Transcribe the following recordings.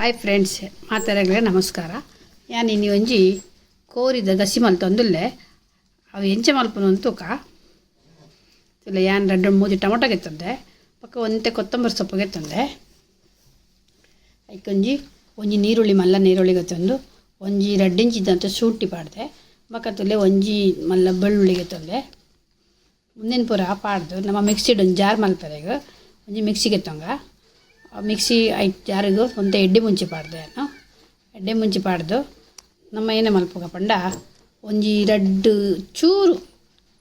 Hi friends ಮಾತಾಡಗಳೇ ನಮಸ್ಕಾರ. ಯಾನ್ ಇನ್ನಿ ಒಂಜಿ ಕೋರಿದ ಗಸಿ ಮಲ್ತೊಂದುಲ್ಲೆ ಅವು ಎಂಚ ಮಲ್ಪನು ಅಂತೂಕ ಇಲ್ಲ. ಯಾನ್ 2-3 ಟೊಮೊಟೊ ಗೆತ್ತಂದೆ, ಪಕ್ಕ ಒಂತೆ ಕೊತ್ತಂಬರಿ ಸೊಪ್ಪು ಗೆತ್ತಂದೆ, ಒಂಜಿ ನೀರುಳ್ಳಿ ಮಲ್ಲ ನೀರುಳ್ಳಿ ಗೆತ್ತಂದು ಒಂಜಿ 2 ಇಂಚಿದಂತ ಶೂಂಠಿ ಪಾಡ್ದೆ, ಪಕ್ಕದಲ್ಲೇ ಒಂಜಿ ಮಲ್ಲ ಬೆಳ್ಳುಳ್ಳಿ ಗೆತ್ತಂದೆ. ಮುಂದಿನ ಪೂರ ಪಾಡ್ದು ನಮ್ಮ ಮಿಕ್ಸಿಡ್ ಒಂದು ಜಾರ್ ಮಲ್ಪರೆಗ ಒಂಜಿ ಮಿಕ್ಸಿ ಗೆತ್ತಂಗ ಮಿಕ್ಸಿ 5 ಜಾರಿಗೂ ಒಂತೆ ಎಡ್ಡೆ ಮುಂಚಿ ಪಾಡ್ದೆ. ಎಡ್ಡೆ ಮುಂಚಿ ಪಾಡ್ದು ನಮ್ಮ ಏನೇ ಮಲ್ಪಗ ಪಂಡ ಒಂಜಿ 2 ಚೂರು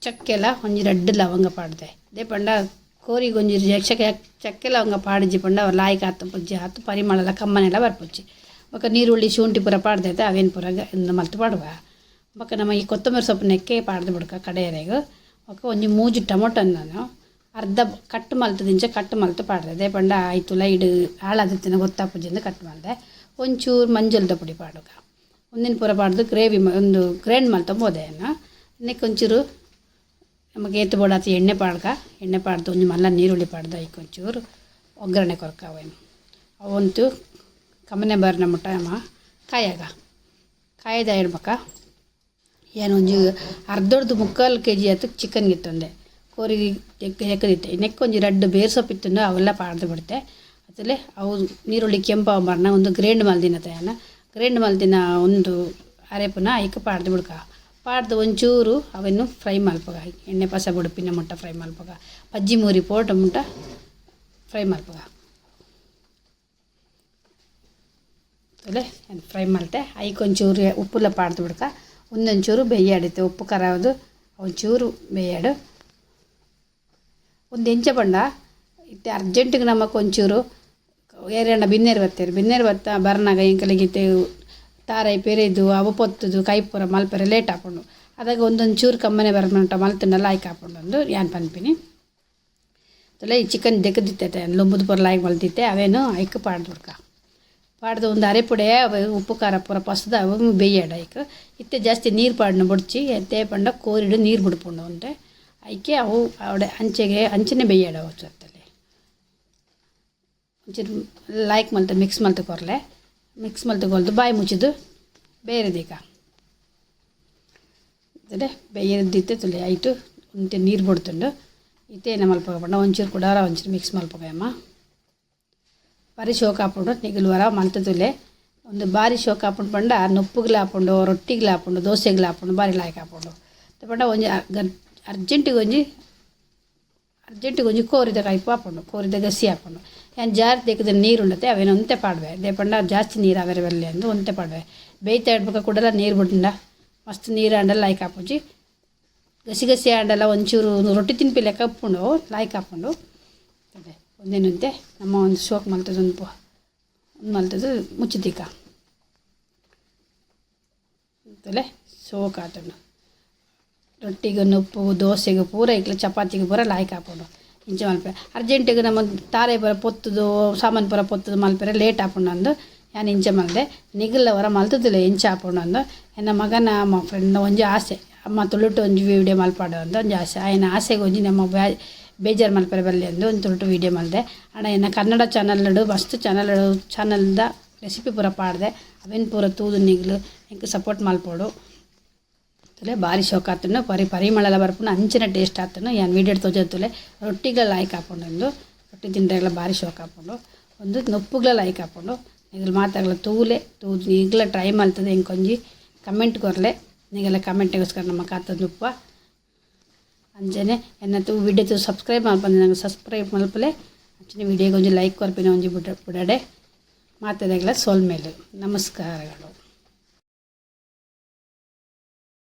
ಚಕ್ಕೆಲ ಒಂಜಿ 2 ಲವಂಗ ಪಾಡ್ದೆ. ಅದೇ ಪಂಡ ಕೋರಿಗೆ ಒಂಜಿ ಚಕ್ಕೆ ಲವಂಗ ಪಾಡಿಜಿ ಪಂಡ ಅವ್ರು ಲಾಯ್ಕ ಹತ್ತು ಪುಜ್ಜಿ ಹತ್ತು ಪರಿಮಳ ಕಮ್ಮನೆಲ್ಲ ಬರ್ಪುಜ್ಜಿ. ಬೊಕ್ಕ ನೀರುಳ್ಳಿ ಶುಂಠಿ ಪೂರ ಪಾಡ್ದೈತೆ ಅವೇನು ಪೂರ ಮಲ್ತು ಪಾಡುವ. ಬೊಕ್ಕ ನಮ್ಮ ಈ ಕೊತ್ತಂಬರಿ ಸೊಪ್ಪು ನೆಕ್ಕೆ ಪಾಡ್ದು ಬಿಡ್ಕ ಕಡೆಯರೆಗೂ. ಬೊಕ್ಕ ಒಂಜಿ 3 ಟೊಮೊಟೊ ನಾನು ಅರ್ಧ ಕಟ್ಟು ಮಲ್ತದಿಂಚ ಕಟ್ಟು ಮಲ್ತು ಪಾಡ್ದೆ. ಅದೇ ಪಂಡ ಆಯ್ತು ಲೈಡ್ ಹಾಳಾದಿತ್ತಿನ ಗೊತ್ತಾಪುಜಿಂದ ಕಟ್ಟು ಮಾಡಿದೆ. ಒಂಚೂರು ಮಂಜಲ್ದ ಪುಡಿ ಪಾಡುಗ ಒಂದಿನ ಪೂರ ಪಾಡ್ದು ಗ್ರೇವಿ ಒಂದು ಗ್ರೈಂಡ್ ಮಲ್ತಂಬೋದೆ. ಇನ್ನಕ್ಕೆ ಒಂಚೂರು ನಮಗೆ ಏತು ಬೋಡಾತಿ ಎಣ್ಣೆ ಪಾಡ್ಗ ಎಣ್ಣೆ ಪಾಡ್ದು ಒಂಜಿ ಮಲ್ಲ ನೀರುಳ್ಳಿ ಪಾಡ್ದು ಐಕ್ ಒಂಚೂರು ಒಗ್ಗರಣೆ ಕೊರಕ ಅವೇನು ಅವಂತು ಕಮ್ಮನೆ ಬರ್ನ ಮುಟ್ಟ ನಮ್ಮ ಕಾಯದ ಹೇಳ್ಬೇಕ. ಏನು ಒಂಜಿ ಅರ್ಧೊಡ್ದು 3/4 kg ಆಯ್ತು ಚಿಕನ್ ಗಿತ್ತಂದೆ ಕೋರಿಗೆ ಎಕ್ಕದಿತ್ತೆ. ನೆಕ್ ಒಂಜಿ 2 ಬೇರು ಸೊಪ್ಪಿತ್ತಂಡು ಅವೆಲ್ಲ ಪಾಡ್ದು ಬಿಡ್ತೆ. ಅದರಲ್ಲಿ ಅವು ನೀರುಳ್ಳಿ ಕೆಂಪು ಬರ್ನ ಒಂದು ಗ್ರೈಂಡ್ ಮಲ್ದಿನ ತಯಾನ ಗ್ರೈಂಡ್ ಮಲ್ದಿನ ಒಂದು ಅರೆಪುನ ಐಕ ಪಾಡ್ದು ಬಿಡ್ಕ. ಪಾಡ್ದು ಒಂಚೂರು ಅವನ್ನು ಫ್ರೈ ಮಲ್ಪಗ ಎಣ್ಣೆ ಪಸ ಬುಡುಪಿನ ಮುಟ್ಟ ಫ್ರೈ ಮಲ್ಪಗ ಪಜ್ಜಿ ಮೂರಿ ಪೋಟ ಮುಟ್ಟ ಫ್ರೈ ಮಲ್ಪಗ ಅಲ್ಲೇ ಫ್ರೈ ಮಲ್ತೆ ಐಕ ಒಂಚೂರು ಉಪ್ಪುಲ್ಲ ಪಾಡ್ದು ಬಿಡ್ಕ. ಒಂದೊಂಚೂರು ಬೇಯಾಡಿತ್ತೆ ಉಪ್ಪು ಖಾರದು ಒಂಚೂರು ಬೇಯಾಡು ಒಂದು ಎಂಚ ಪಂಡ ಇತ್ತೆ ಅರ್ಜೆಂಟಿಗೆ ನಮಕ್ ಒಂಚೂರು ಏರಣ್ಣ ಬಿನ್ನೇರು ಬತ್ತ ಬರ್ನಾಗ ಎಂಕಲಿಗಿತ್ತೆ ತಾರೈ ಪೆರೆದು ಅವು ಪೊತ್ತದು ಕೈ ಪೂರ ಮಲ್ಪೆರೆ ಲೇಟ್ ಹಾಕೊಂಡು ಅದಾಗ ಒಂದೊಂದು ಚೂರು ಕಮ್ಮನೆ ಬರ್ಮಂಟ ಮಲ್ತನ್ನೆಲ್ಲ ಆಯ್ಕೆ ಹಾಕೊಂಡು ಒಂದು ಯಾನ್ ಪನ್ಪಿನಿ ಅಲ್ಲ. ಈ ಚಿಕನ್ ದೆಕ್ಕದಿತ್ತೆ ಲೊಂಬುದು ಪೂರ ಲಾಯ್ಕ್ ಮಲ್ತಿತ್ತೆ ಅವೇನು ಐಕ್ ಪಾಡ್ದು ಬಿಡ್ಕ. ಪಾಡ್ದು ಒಂದು ಅರೆಪುಡೆ ಉಪ್ಪು ಖಾರ ಪೂರ ಪಸದ ಅವು ಬೇಯಾಡ ಐಕ್ ಇತ್ತೆ ಜಾಸ್ತಿ ನೀರು ಪಾಡ್ನ ಬುಡ್ಚಿ ಎತ್ತೆ ಪಂಡ ಕೋರಿಡು ನೀರು ಬಿಡ್ಪುಂಡು ಉಂಟೆ ಐಕೆ ಅವು ಅವಡೆ ಅಂಚನೆ ಬೇಯಾಡ ಹೊತ್ತಲ್ಲಿ ಒಂಚೂರು ಲೈಕ್ ಮಲ್ತು ಮಿಕ್ಸ್ ಮಲ್ತು ಕೊರ್ಲೆ ಮಿಕ್ಸ್ ಮಲ್ತು ಕೊಲ್ದು ಬಾಯಿ ಮುಚ್ಚಿದು ಬೇರೆದೀಗ ಅದೇ ಬೇಯದಿತ್ತೆ ತುಲೆ ಆಯಿತು ಒಂತೆ ನೀರು ಬಿಡ್ತುಂಡು ಇತ್ತೇನ ಮಲ್ಪಗ ಪಂಡ ಒಂಚೂರು ಕೂಡ ಒಂಚೂರು ಮಿಕ್ಸ್ ಮಲ್ಪಗಮ್ಮ ಬಾರಿ ಶೋಕ ಹಾಕೊಂಡು ನಿಗಲ್ವರ ಮಲ್ತು ತುಲೆ ಒಂದು ಬಾರಿ ಶೋಕ ಹಾಕೊಂಡು ಪಂಡ ನೊಪ್ಪುಗ್ಲು ಹಾಕೊಂಡು ರೊಟ್ಟಿಗ್ಲು ಹಾಕೊಂಡು ದೋಸೆಗ್ಲು ಹಾಕೊಂಡು ಬಾರಿ ಲಾಯ್ಕ್ ಹಾಕೊಂಡು ಪಂಡ ಒಂಜಿ ಅರ್ಜೆಂಟಿಗೆ ಒಂಜಿ ಕೋರಿದ ಕೈಪು ಹಾಕೊಂಡು ಕೋರಿದ ಗಸಿ ಹಾಕೊಂಡು ಏನು ಜಾರಿ ತೆಗೆದ ನೀರು ಉಂಡತೆ ಅವೇನು ಒಂತೆ ಪಾಡ್ವೆ. ಅದೇ ಪಂಡ ಜಾಸ್ತಿ ನೀರು ಅವೇರೆ ಬರಲಿ ಅಂದು ಒಂತೆ ಪಾಡ್ವೆ. ಬೇಯ್ತಾ ಇಡ್ಬೇಕು ಕೂಡಲ್ಲ ನೀರು ಬಿಡ್ಡ ಮಸ್ತ್ ನೀರು ಅಂಡಲ್ಲ ಲಾಯ್ಕ್ ಹಾಪುಜಿ ಗಸಿ ಅಂಡಲ್ಲ ಒಂಚೂರು ರೊಟ್ಟಿ ತಿನ್ಪಿಲೆ ಕಪ್ಪುಂಡು ಲಾಯ್ಕ್ ಹಾಕೊಂಡು ಅದೇ ಒಂದೇನಂತೆ ನಮ್ಮ ಒಂದು ಶೋಕ್ ಮಲ್ತದ ಒಂದು ಮಲ್ತದ್ದು ಮುಚ್ಚಿದ್ದೀಕ ಅಂತಲೇ ಶೋಕ್ ಆತಂಡು ರೊಟ್ಟಿಗೆ ಉಪ್ಪು ದೋಸೆಗೆ ಪೂರ ಇಕ್ಲ ಚಪಾತಿಗೆ ಪೂರ ಲಾಯ್ಕ್ ಹಾಕೊಂಡು ಇಂಚೆ ಮಲ್ಪೆ. ಅರ್ಜೆಂಟಿಗೆ ನಮ್ಮ ತಾರೆ ಪೂರ ಪೊತ್ತದು ಸಾಮಾನು ಪೂರ ಪೊತ್ತದು ಮಲ್ಪೆರೆ ಲೇಟ್ ಹಾಕೊಂಡು ಅಂದು ಯಾನು ಇಂಚೆ ಮಲ್ದೆ ನಿಗಲ್ಲವರ ಮಲ್ತದಿಲ್ಲ ಎಂಚೆ ಹಾಕೊಂಡು ಅಂದು ನನ್ನ ಮಗನ ಫ್ರೆಂಡ್ ಒಂಜಿ ಆಸೆ ಅಮ್ಮ ತುಳುಟು ಒಂಜಿ ವಿಡಿಯೋ ಮಲ್ಪಾಡು ಅಂದು ಒಂಜಿ ಆಸೆ ಆಯ್ನ ಆಸೆಗೆ ಒಂಜಿ ನಮ್ಮ ಬೇಜಾರು ಮಲ್ಪೆರೆ ಬರಲಿ ಅಂದು ಒಂದು ತುಳುಟು ವಿಡಿಯೋ ಮಲ್ದೆ. ಅಣ್ಣ ಎನ್ನ ಕನ್ನಡ ಚಾನಲ್ಡು ಮಸ್ತ್ ಚಾನಲ್ದ ರೆಸಿಪಿ ಪೂರ ಪಾಡ್ದೆ ಅವೇನು ಪೂರ ತೂದು ನಿಗ್ಲು ಎಂಕ್ ಸಪೋರ್ಟ್ ಮಲ್ಪೋಡು ತುಲೆ ಭಾರಿ ಶೋಕ ಆತನು ಪರಿಮಳ ಬರ್ಪುಂಡು ಅಂಚಿನ ಟೇಸ್ಟ್ ಆತನು ಯಾನು ವೀಡಿಯೋ ತೋಜತ್ತುಲೆ ರೊಟ್ಟಿಗಳ ಲಾಯ್ಕ್ ಹಾಕೊಂಡು ರೊಟ್ಟಿ ತಿಂಡ್ರೆಗಳ ಭಾರಿ ಶೋಕ ಹಾಕೊಂಡು ಒಂದು ನೊಪ್ಪುಗಳ ಲಾಯ್ಕ್ ಹಾಕೊಂಡು ನಿಗಲು ಮಾತಾಗಲ ತೂದು ಈಗಲ ಟ್ರೈ ಮಲ್ತದೆ ಇಂಕೊಂಜಿ ಕಮೆಂಟ್ ಕೊರಲೆ ನಿಗೆಲ್ಲ ಕಮೆಂಟಿಗೋಸ್ಕರ ನಮ್ಮ ಕಾತದ ಉಪ್ಪ ಅಂಚನೆ ಎನ್ನತ್ತು ವಿಡಿಯೋ ಸಬ್ಸ್ಕ್ರೈಬ್ ಮಲ್ಪಂದೆ ನಂಗೆ ಸಬ್ಸ್ಕ್ರೈಬ್ ಮಲ್ಪಲೆ ಅಂಚನೆ ವಿಡಿಯೋಗೆ ಒಂಜಿ ಲೈಕ್ ಕೊರ್ಪಿನ ಒಂಜಿ ಬಿಡಡೆ ಮಾತಾದಾಗಲ ಸೋಲ್ ಮೇಲೆ ನಮಸ್ಕಾರಗಳು.